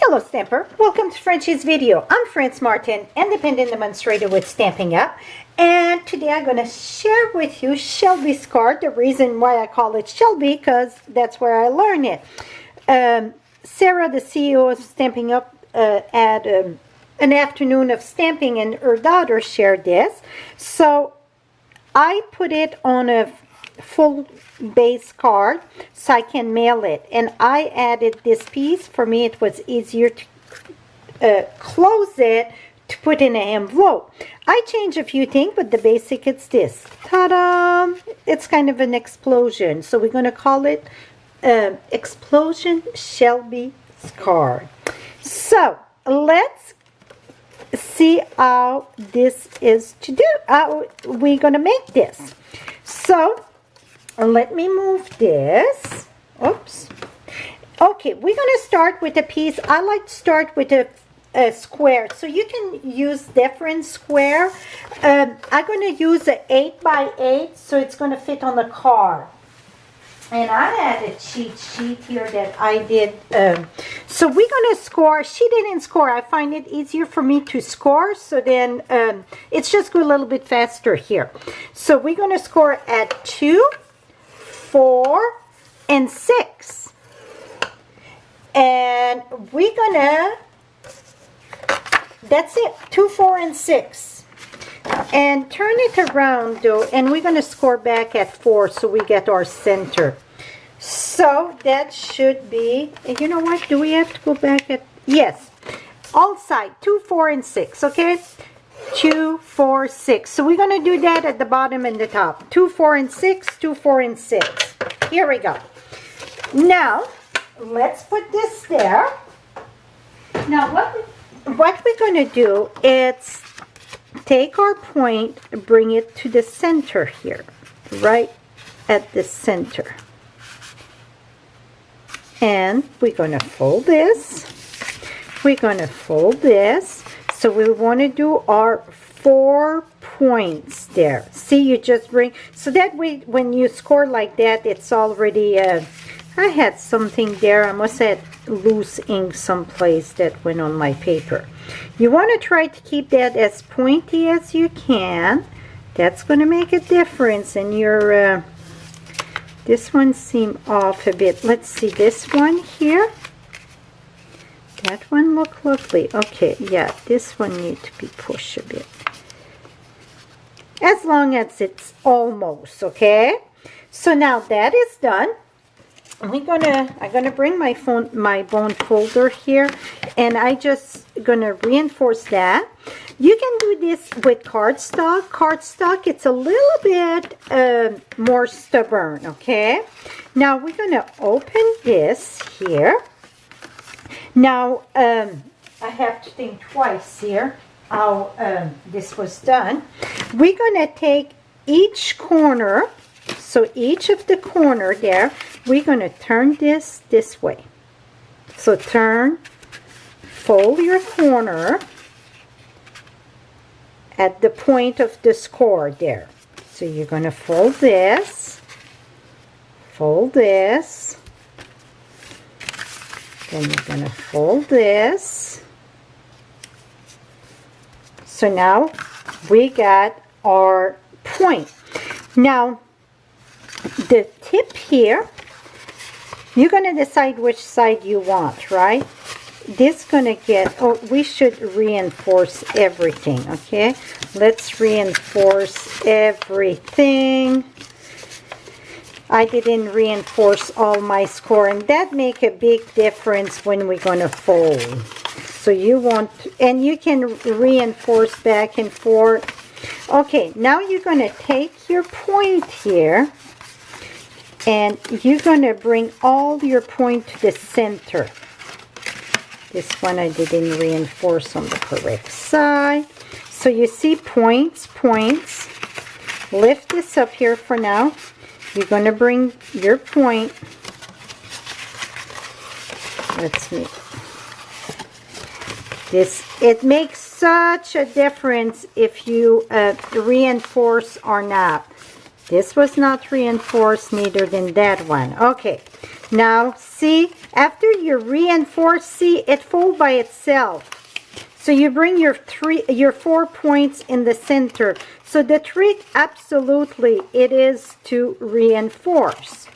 Hello Stamper, welcome to Frenchie's video. I'm Franz Martin, independent demonstrator with Stampin' Up. And today I'm going to share with you Shelby's card. The reason why I call it Shelby, because that's where I learned it. Sarah, the CEO of Stampin' Up, had an afternoon of stamping and her daughter shared this. So I put it on a full base card so I can mail it, and I added this piece. For me it was easier to close it to put in an envelope. I changed a few things, but the basic it's this. Ta-da! It's kind of an explosion, so we're going to call it Explosion Shelby's card. So let's see how this is to do, how we're going to make this. So let me move this. Oops. Okay, we're going to start with a piece. I like to start with a square, so you can use different square. I'm going to use an 8x8, so it's going to fit on the card. And I had a cheat sheet here that I did. So we're going to score. She didn't score. I find it easier for me to score, so then it's just go a little bit faster here. So we're going to score at 2, 4, and 6. And we're going to, that's it, 2, 4, and 6. And turn it around though, and we're going to score back at 4 so we get our center. So that should be, you know what, do we have to go back at, yes, all side, 2, 4, and 6, okay? 2, 4, 6. So we're going to do that at the bottom and the top. 2, 4, and 6, 2, 4, and 6. Here we go. Now, let's put this there. Now, what we're going to do is take our point, bring it to the center here, right at the center. And we're going to fold this. We're going to fold this. So we want to do our 4 points there. See, you just bring, so that way when you score like that, it's already, I had something there. I must have loose ink someplace that went on my paper. You want to try to keep that as pointy as you can. That's going to make a difference in your, this one seemed off a bit. Let's see this one here. That one look lovely. Okay, yeah, this one needs to be pushed a bit. As long as it's almost, okay? So now that is done. I'm gonna bring my bone folder here, and I just gonna reinforce that. You can do this with cardstock. Cardstock, it's a little bit more stubborn, okay? Now we're gonna open this here. Now, I have to think twice here how this was done. We're going to take each corner, so each of the corner there, we're going to turn this way. So turn, fold your corner at the point of the score there. So you're going to fold this, then you're going to fold this. So now we got our point. Now the tip here, you're going to decide which side you want, right? This going to get, oh, we should reinforce everything, okay? Let's reinforce everything. I didn't reinforce all my score, and that make a big difference when we're going to fold. So you want, and you can reinforce back and forth. Okay, now you're going to take your point here, and you're going to bring all your point to the center. This one I didn't reinforce on the correct side. So you see points. Lift this up here for now. You're going to bring your point. Let's make this. It makes such a difference if you reinforce or not. This was not reinforced, neither than that one. Okay, now see, after you reinforce, see, it folds by itself. So you bring your 4 points in the center. So the trick, absolutely, it is to reinforce.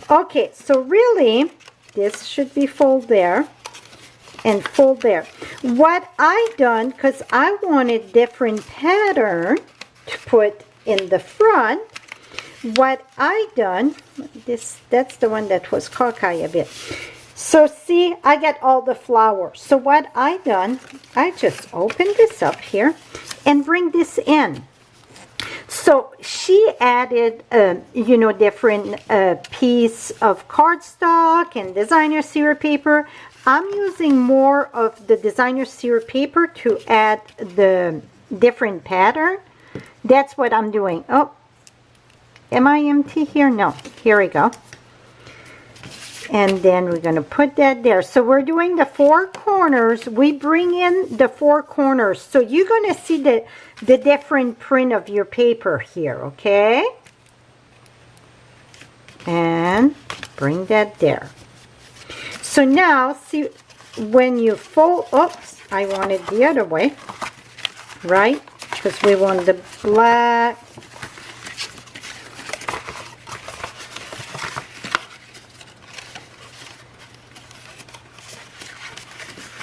Okay, so really, this should be fold there and fold there. What I done, because I wanted different pattern to put in the front, what I done, that's the one that was cockeye a bit. So see, I got all the flowers. So what I done, I just open this up here and bring this in. So she added, you know, different piece of cardstock and designer syrup paper. I'm using more of the designer syrup paper to add the different pattern. That's what I'm doing. Oh, am I empty here? No, here we go. And then we're going to put that there. So we're doing the 4 corners. We bring in the 4 corners. So you're going to see the different print of your paper here, okay? And bring that there. So now, see, when you fold, oops, I want it the other way, right? Because we want the black.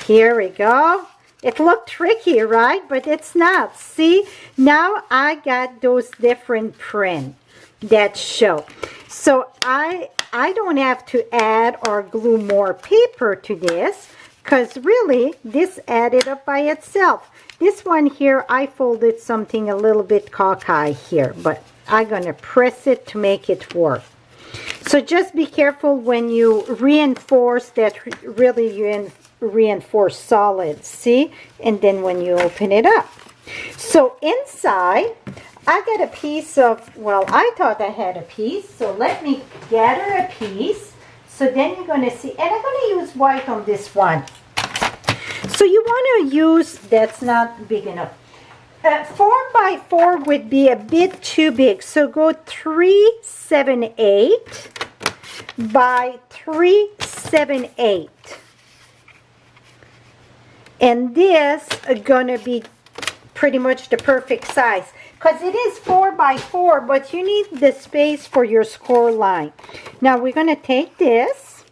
Here we go. It looked tricky, right? But it's not. See, now I got those different prints that show. So I don't have to add or glue more paper to this, because really this added up by itself. This one here, I folded something a little bit cockeye here, but I'm going to press it to make it work. So just be careful when you reinforce that, really you reinforce solid, see? And then when you open it up. So inside, I got a piece of, well, I thought I had a piece, so let me gather a piece. So then you're going to see, and I'm going to use white on this one. So you want to use, that's not big enough. 4x4 would be a bit too big, so go 3/7/8 by 3/7/8. And this is going to be pretty much the perfect size, because it is 4x4, but you need the space for your score line. Now we're going to take this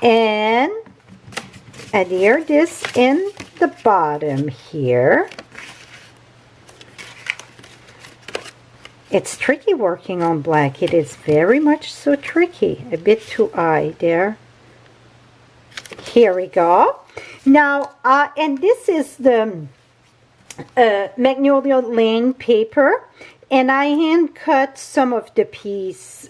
and adhere this in the bottom here. It's tricky working on black. It is very much so tricky. A bit too high there. Here we go. Now, and this is the Magnolia Lane paper, and I hand cut some of the piece,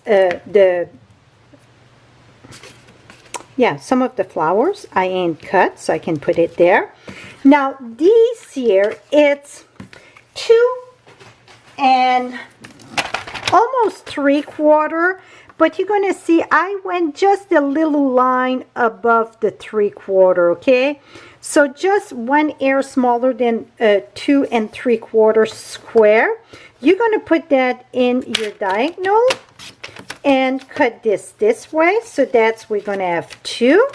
some of the flowers I hand cut, so I can put it there. Now, these here, it's 2 and almost 3/4. But you're going to see I went just a little line above the 3/4, okay? So just 1 hair smaller than 2 3/4 square. You're going to put that in your diagonal and cut this way. So that's, we're going to have 2.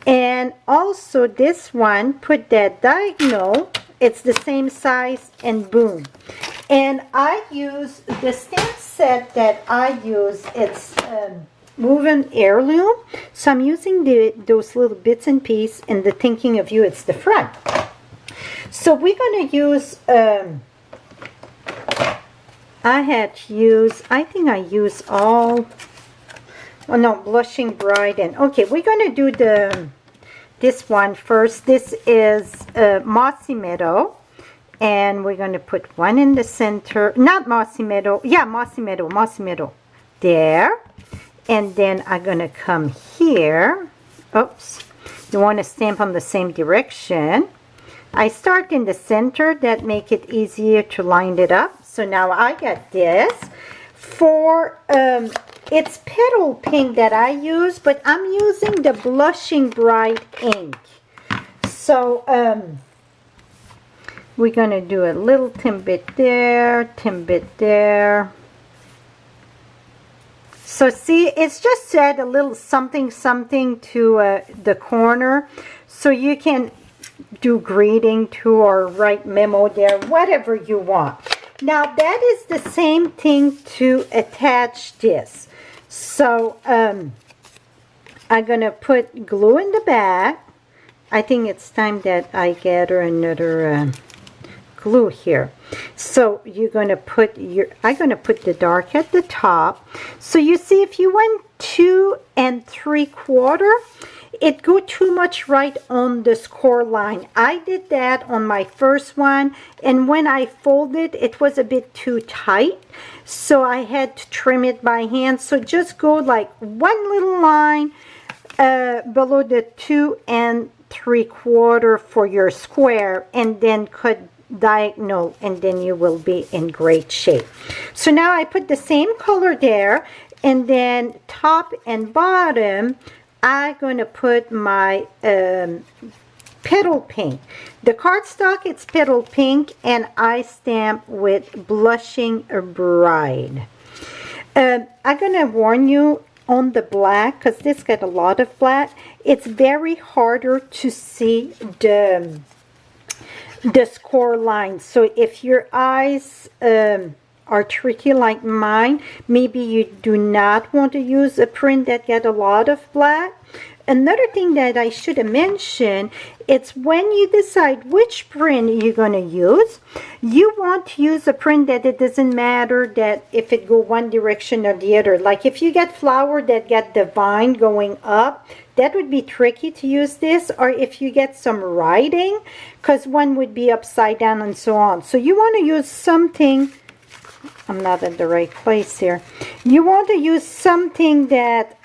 And also this one, put that diagonal. It's the same size, and boom. And I use the stamp set that I use. It's Woven Heirloom. So I'm using those little bits and pieces, and the Thinking of You, it's the front. So we're going to use, I think I used all, oh no, Blushing Bride. And okay, we're going to do this one first. This is Mossy Meadow. And we're going to put one in the center. Not Mossy Meadow. Yeah, Mossy Meadow. There. And then I'm going to come here. Oops. You want to stamp on the same direction. I start in the center. That make it easier to line it up. So now I got this. For, it's Petal Pink that I use. But I'm using the Blushing Bride ink. So, we're going to do a little tin bit there, tin bit there. So see, it's just to add a little something to the corner, so you can do greeting to or write memo there, whatever you want. Now that is the same thing to attach this. So I'm gonna put glue in the back. I think it's time that I gather another glue here. So you're gonna put I'm gonna put the dark at the top. So you see, if you went 2 3/4, it go too much right on the score line. I did that on my first one, and when I folded, it was a bit too tight, so I had to trim it by hand. So just go like one little line below the 2 3/4 for your square, and then cut diagonal, and then you will be in great shape. So now I put the same color there, and then top and bottom I'm going to put my petal pink. The cardstock, it's petal pink, and I stamp with Blushing Bride. I'm going to warn you on the black, because this got a lot of black, it's very harder to see the score line. So if your eyes are tricky like mine, maybe you do not want to use a print that get a lot of black. Another thing that I should have mentioned, it's when you decide which print you're going to use, you want to use a print that it doesn't matter that if it go one direction or the other. Like if you get flower that get the vine going up, that would be tricky to use this. Or if you get some writing, because one would be upside down and so on. So you want to use something, I'm not in the right place here. You want to use something that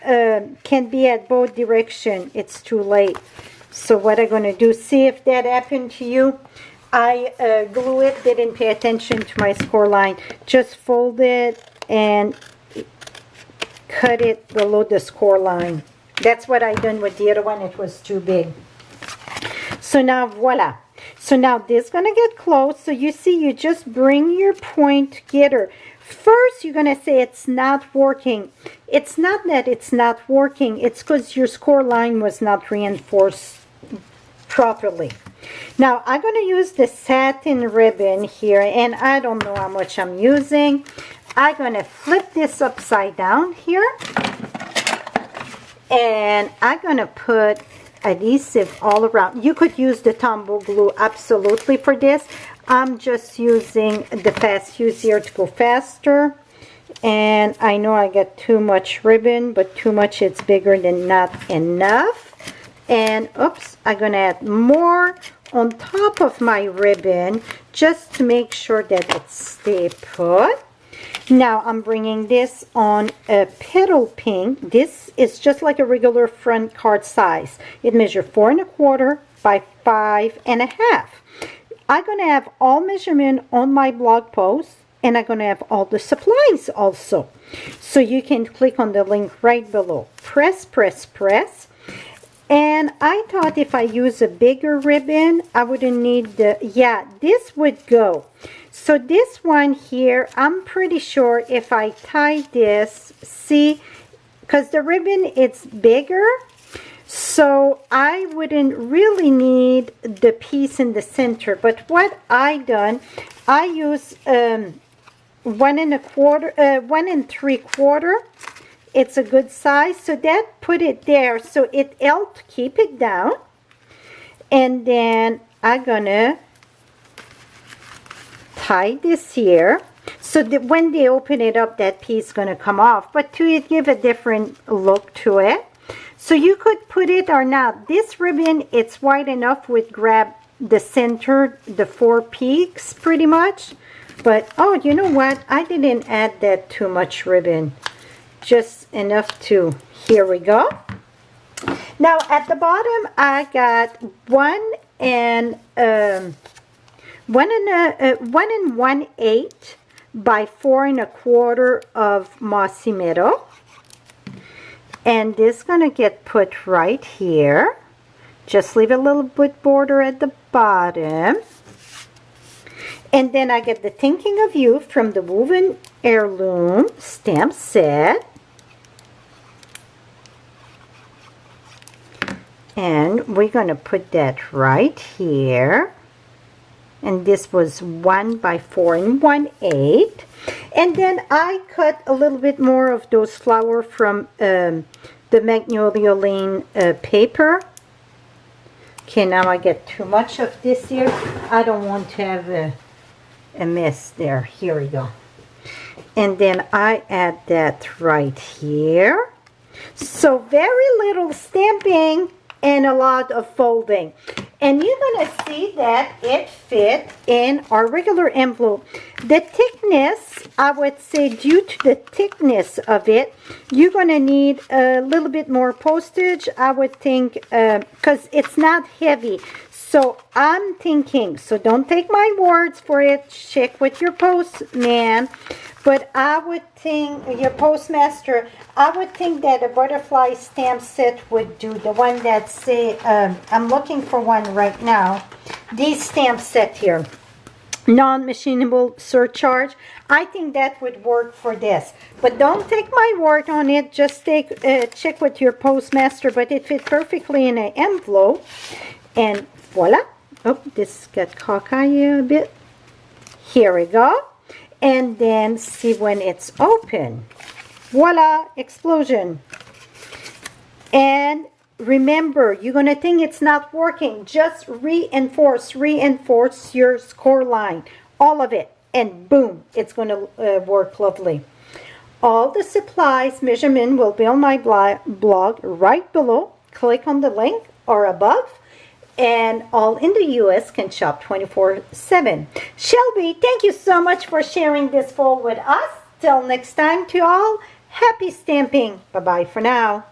can be at both directions. It's too late. So what I'm going to do, see if that happened to you. I glue it, didn't pay attention to my score line. Just fold it and cut it below the score line. That's what I done with the other one. It was too big. So now voila. So now this is going to get close. So you see, you just bring your point together. First, you're going to say it's not working. It's not that it's not working. It's because your score line was not reinforced properly. Now, I'm going to use the satin ribbon here, and I don't know how much I'm using. I'm going to flip this upside down here, and I'm going to put adhesive all around. You could use the Tombow glue absolutely for this. I'm just using the fast fuse here to go faster. And I know I got too much ribbon, but too much, it's bigger than not enough. And oops, I'm gonna add more on top of my ribbon just to make sure that it stay put. Now I'm bringing this on a petal pink. This is just like a regular front card size. It measures 4 1/4 by 5 1/2. I'm going to have all measurement on my blog post, and I'm going to have all the supplies also. So you can click on the link right below. Press, press, press. And I thought if I use a bigger ribbon, I wouldn't need the, yeah, this would go. So this one here, I'm pretty sure if I tie this, see, because the ribbon, it's bigger, so I wouldn't really need the piece in the center. But what I done, I use 1 3/4. It's a good size, so that put it there, so it helped keep it down. And then I'm gonna tie this here, so that when they open it up, that piece is gonna come off, but to give a different look to it. So you could put it or not. This ribbon, it's wide enough, would grab the center, the 4 peaks pretty much. But oh, you know what? I didn't add that too much ribbon. Just enough to, here we go. Now at the bottom, I got 1 1/8 by 4 1/4 of Mossy Meadow. And this is going to get put right here. Just leave a little bit border at the bottom. And then I get the Thinking of You from the Woven Heirloom stamp set. And we're going to put that right here. And this was 1 by 4 1/8. And then I cut a little bit more of those flowers from the Magnolia Lane paper. Okay, now I get too much of this here. I don't want to have a mess there. Here we go. And then I add that right here. So very little stamping and a lot of folding. And you're going to see that it fit in our regular envelope. The thickness, I would say, due to the thickness of it, you're going to need a little bit more postage, I would think, because it's not heavy. So I'm thinking, so don't take my words for it, check with your postman, but I would think, your postmaster, I would think that a butterfly stamp set would do, the one that say, I'm looking for one right now, these stamp set here, non-machinable surcharge, I think that would work for this. But don't take my word on it, just check with your postmaster, but it fit perfectly in an envelope. And voila. Oh, this got cockeyed a bit. Here we go. And then see when it's open. Voila, explosion. And remember, you're going to think it's not working. Just reinforce your score line. All of it. And boom, it's going to work lovely. All the supplies measurement will be on my blog right below. Click on the link or above. And all in the U.S. can shop 24/7. Shelby, thank you so much for sharing this fall with us. Till next time to all, happy stamping. Bye-bye for now.